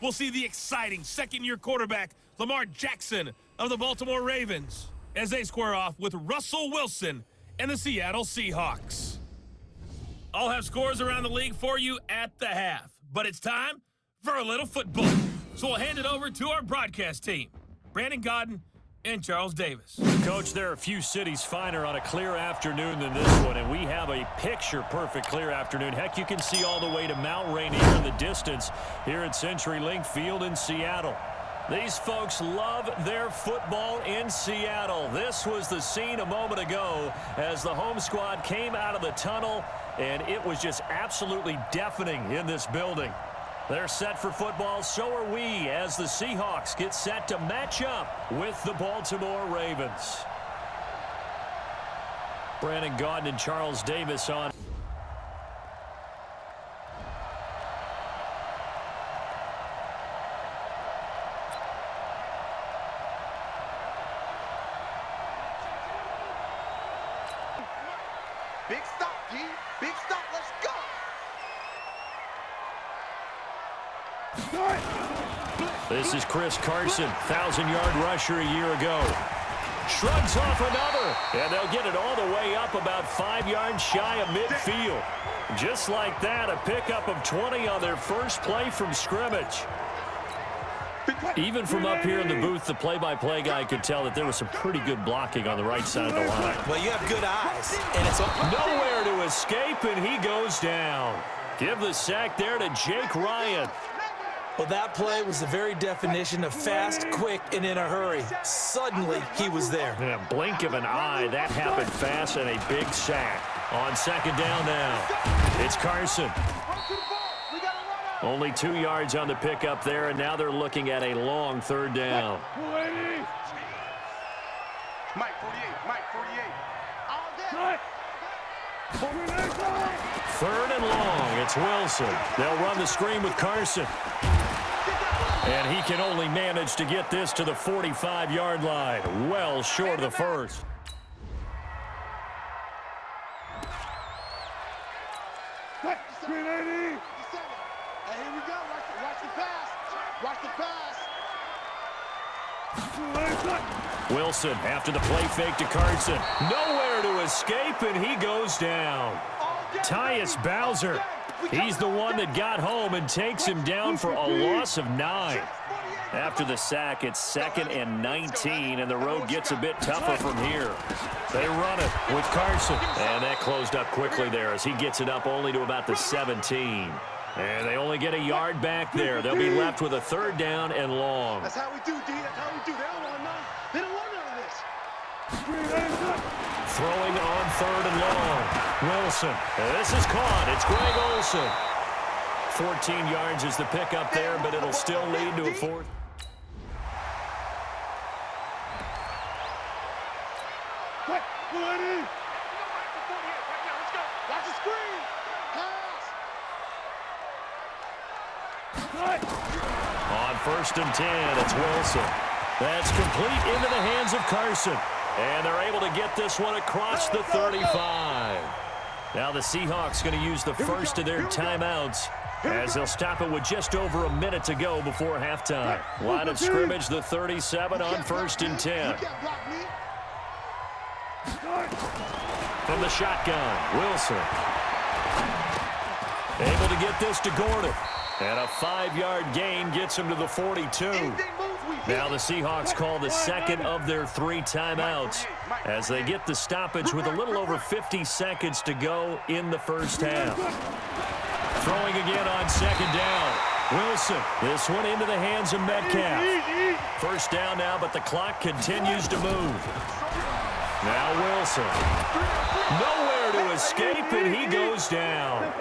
we'll see the exciting second-year quarterback Lamar Jackson of the Baltimore Ravens as they square off with Russell Wilson and the Seattle Seahawks. I'll have scores around the league for you at the half, but it's time for a little football. So we'll hand it over to our broadcast team, Brandon Godden and Charles Davis. Coach, there are a few cities finer on a clear afternoon than this one, and we have a picture-perfect clear afternoon. Heck, you can see all the way to Mount Rainier in the distance here at CenturyLink Field in Seattle. These folks love their football in Seattle. This was the scene a moment ago as the home squad came out of the tunnel, and it was just absolutely deafening in this building. They're set for football, so are we, as the Seahawks get set to match up with the Baltimore Ravens. Brandon Godden and Charles Davis on. Big stop, G. Big stop. Let's go. This is Chris Carson, 1,000-yard rusher a year ago. Shrugs off another, and they'll get it all the way up about 5 yards shy of midfield. Just like that, a pickup of 20 on their first play from scrimmage. Even from up here in the booth, the play-by-play guy could tell that there was some pretty good blocking on the right side of the line. Well, you have good eyes, and it's nowhere to escape, and he goes down. Give the sack there to Jake Ryan. Well, that play was the very definition of fast, quick, and in a hurry. Suddenly, he was there. In a blink of an eye, that happened fast, and a big sack. On second down now, it's Carson. Only 2 yards on the pickup there, and now they're looking at a long third down. Mike 48, Mike 48. Third and long, it's Wilson. They'll run the screen with Carson. And he can only manage to get this to the 45-yard line, well short of the first. Here we go. Watch the pass. Watch the pass. Wilson after the play fake to Carson. Nowhere to escape, and he goes down. Tyus Bowser. He's the one that got home and takes him down for a loss of 9. After the sack, it's 2nd and 19, and the road gets a bit tougher from here. They run it with Carson. And that closed up quickly there as he gets it up only to about the 17. And they only get a yard back there. They'll be left with a third down and long. That's how we do, D. That's how we do. They don't want none. They don't want none of this. Throwing on third and long. Wilson. This is caught. It's Greg Olsen. 14 yards is the pickup there, but it'll still lead to a fourth. Watch the screen. On 1st and 10, it's Wilson. That's complete into the hands of Carson. And they're able to get this one across the 35. Now the Seahawks going to use the first of their timeouts as they'll stop it with just over a minute to go before halftime. Line of scrimmage, the 37 on 1st and 10. From the shotgun, Wilson. Able to get this to Gordon. And a 5-yard gain gets him to the 42. Now the Seahawks call the second of their 3 timeouts as they get the stoppage with a little over 50 seconds to go in the first half. Throwing again on second down. Wilson, this one into the hands of Metcalf. First down now, but the clock continues to move. Now Wilson. Nowhere to escape, and he goes down.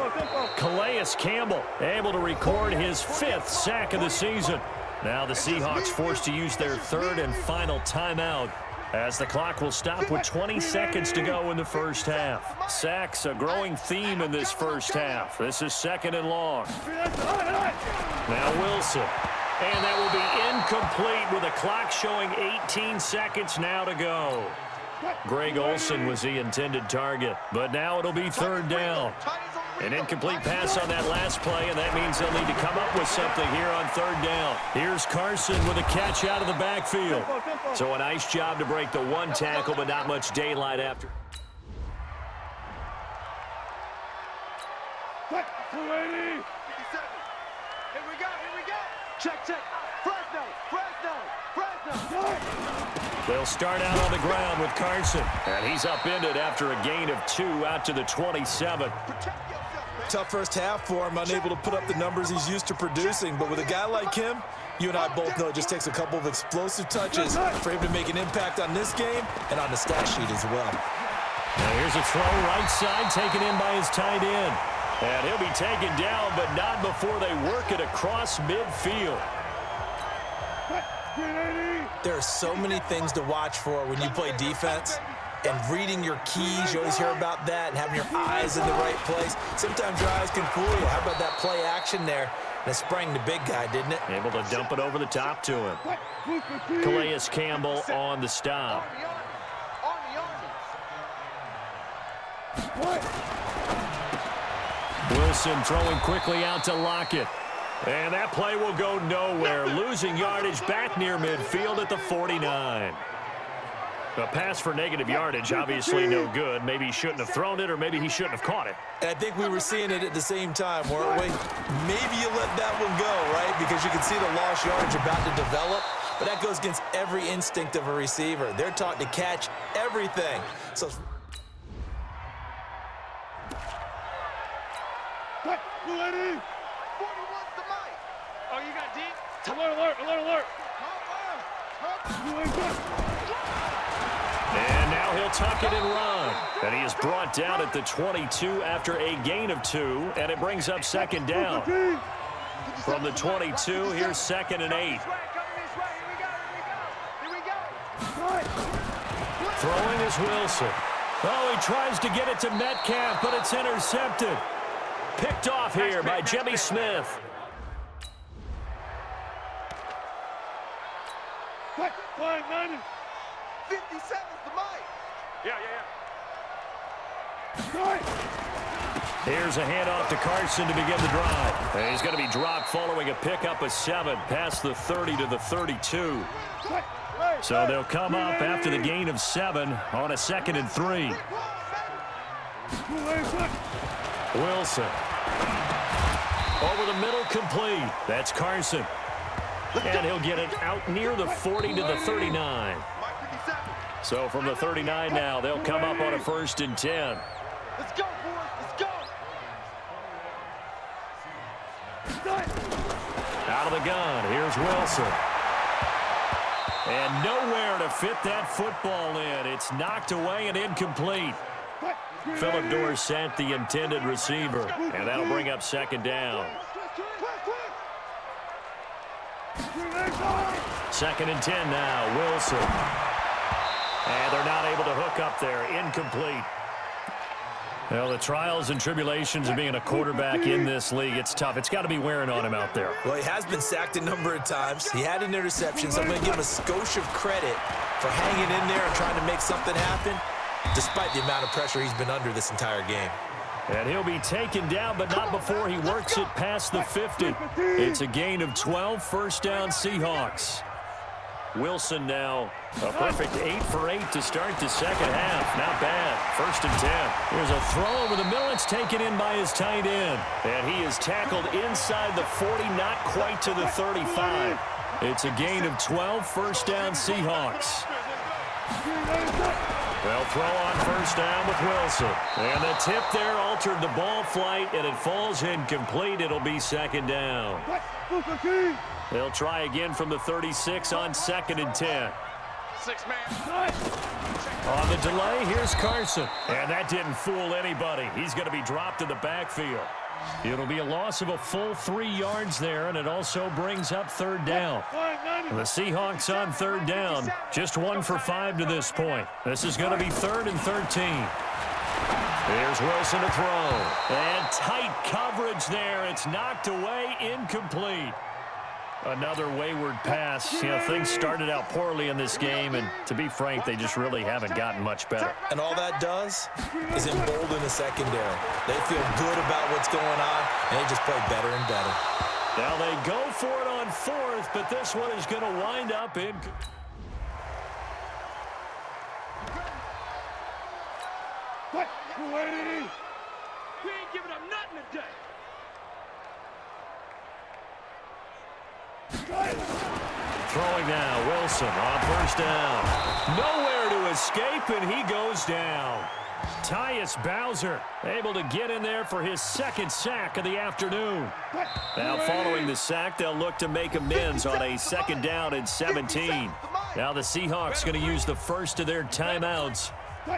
Calais Campbell able to record his 5th sack of the season. Now the Seahawks forced to use their 3rd and final timeout as the clock will stop with 20 seconds to go in the first half. Sacks, a growing theme in this first half. This is 2nd and long. Now Wilson. And that will be incomplete with a clock showing 18 seconds now to go. Greg Olsen was the intended target, but now it'll be 3rd down. An incomplete pass on that last play, and that means they'll need to come up with something here on third down. Here's Carson with a catch out of the backfield. So a nice job to break the one tackle, but not much daylight after. Here we go. Check. Fresno. They'll start out on the ground with Carson. And he's upended after a gain of 2 out to the 27. Tough first half for him, unable to put up the numbers he's used to producing. But with a guy like him, you and I both know it just takes a couple of explosive touches for him to make an impact on this game and on the stat sheet as well. Now here's a throw right side, taken in by his tight end. And he'll be taken down, but not before they work it across midfield. There are so many things to watch for when you play defense. And reading your keys, you always hear about that, and having your eyes in the right place. Sometimes your eyes can fool you. How about that play action there? And it sprang the big guy, didn't it? Able to dump it over the top to him. Calais Campbell on the stop. Wilson throwing quickly out to Lockett. And that play will go nowhere. Losing yardage back near midfield at the 49. A pass for negative yardage, obviously no good. Maybe he shouldn't have thrown it, or maybe he shouldn't have caught it. And I think we were seeing it at the same time, weren't we? Maybe you let that one go, right? Because you can see the lost yardage about to develop. But that goes against every instinct of a receiver. They're taught to catch everything. So Alert! Oh, you got deep? Alert! And now he'll tuck it and run. And he is brought down at the 22 after a gain of 2, and it brings up second down. From the 22, here's 2nd and 8. Throwing is Wilson. Oh, he tries to get it to Metcalf, but it's intercepted. Picked off here by Jimmy Smith. Flying 90. 57's the mic. Yeah. Here's a handoff to Carson to begin the drive. And he's going to be dropped following a pickup of 7 past the 30 to the 32. So they'll come up after the gain of 7 on a 2nd and 3. Wilson. Over the middle, complete. That's Carson. And he'll get it out near the 40 to the 39. So from the 39 now, they'll come up on a 1st and 10. Let's go, boys. Let's go. Out of the gun, here's Wilson. And nowhere to fit that football in. It's knocked away and incomplete. Philip Dorsett, the intended receiver. And that'll bring up 2nd down. 2nd and 10 now, Wilson. And they're not able to hook up there. Incomplete. Well, the trials and tribulations of being a quarterback in this league, it's tough. It's got to be wearing on him out there. Well, he has been sacked a number of times. He had an interception, so I'm going to give him a skosh of credit for hanging in there and trying to make something happen, despite the amount of pressure he's been under this entire game. And he'll be taken down, but not before he works it past the 50. It's a gain of 12, 1st down Seahawks. Wilson now a perfect 8 for 8 to start the 2nd half. Not bad. 1st and 10. Here's a throw over the middle. It's taken in by his tight end. And he is tackled inside the 40, not quite to the 35. It's a gain of 12, 1st down Seahawks. They'll throw on 1st down with Wilson. And the tip there altered the ball flight, and it falls incomplete. It'll be 2nd down. They'll try again from the 36 on 2nd and 10. 6-man. On the delay, here's Carson. And that didn't fool anybody. He's going to be dropped in the backfield. It'll be a loss of a full 3 yards there, and it also brings up 3rd down. The Seahawks on 3rd down. Just 1 for 5 to this point. This is going to be 3rd and 13. Here's Wilson to throw. And tight coverage there. It's knocked away, incomplete. Another wayward pass. You know, things started out poorly in this game, and to be frank, they just really haven't gotten much better. And all that does is embolden the secondary. They feel good about what's going on, and they just play better and better. Now they go for it on fourth, but this one is going to wind up in... What? We ain't giving up nothing today. Throwing now, Wilson on first down. Nowhere to escape, and he goes down. Tyus Bowser able to get in there for his second sack of the afternoon. Now following the sack, they'll look to make amends on a second down and 17. Now the Seahawks going to use the first of their timeouts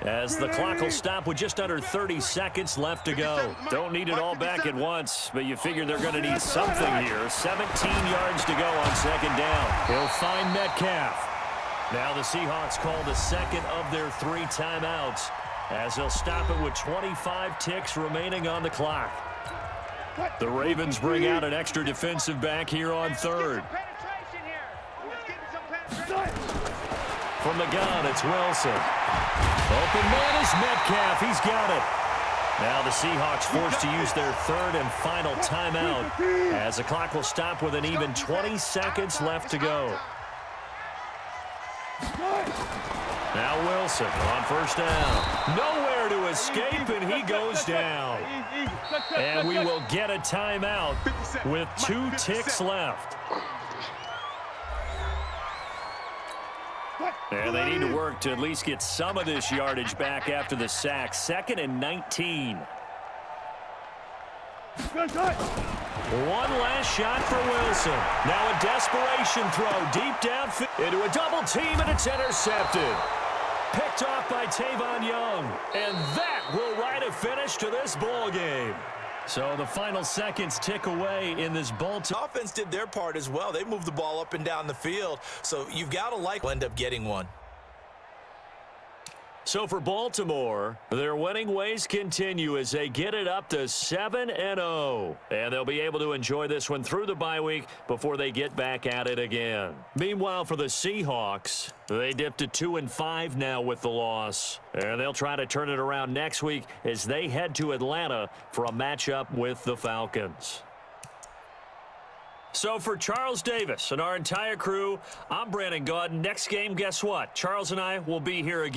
as the clock will stop with just under 30 seconds left to go. Don't need it all back at once, but you figure they're going to need something here. 17 yards to go on second down. He'll find Metcalf. Now the Seahawks call the second of their 3 timeouts as they'll stop it with 25 ticks remaining on the clock. The Ravens bring out an extra defensive back here on third. From the gun, it's Wilson. Open man is Metcalf. He's got it. Now the Seahawks forced to use their third and final timeout as the clock will stop with an even 20 seconds left to go. Now Wilson on first down. Nowhere to escape, and he goes down. And we will get a timeout with 2 ticks left. And they need to work to at least get some of this yardage back after the sack. 2nd and 19. One last shot for Wilson. Now a desperation throw deep downfield into a double team, and it's intercepted. Picked off by Tavon Young. And that will write a finish to this ball game. So the final seconds tick away in this Baltimore. Offense did their part as well. They moved the ball up and down the field. So you've got to like end up getting one. So for Baltimore, their winning ways continue as they get it up to 7-0. And they'll be able to enjoy this one through the bye week before they get back at it again. Meanwhile, for the Seahawks, they dipped to 2-5 now with the loss. And they'll try to turn it around next week as they head to Atlanta for a matchup with the Falcons. So for Charles Davis and our entire crew, I'm Brandon Gaudin. Next game, guess what? Charles and I will be here again.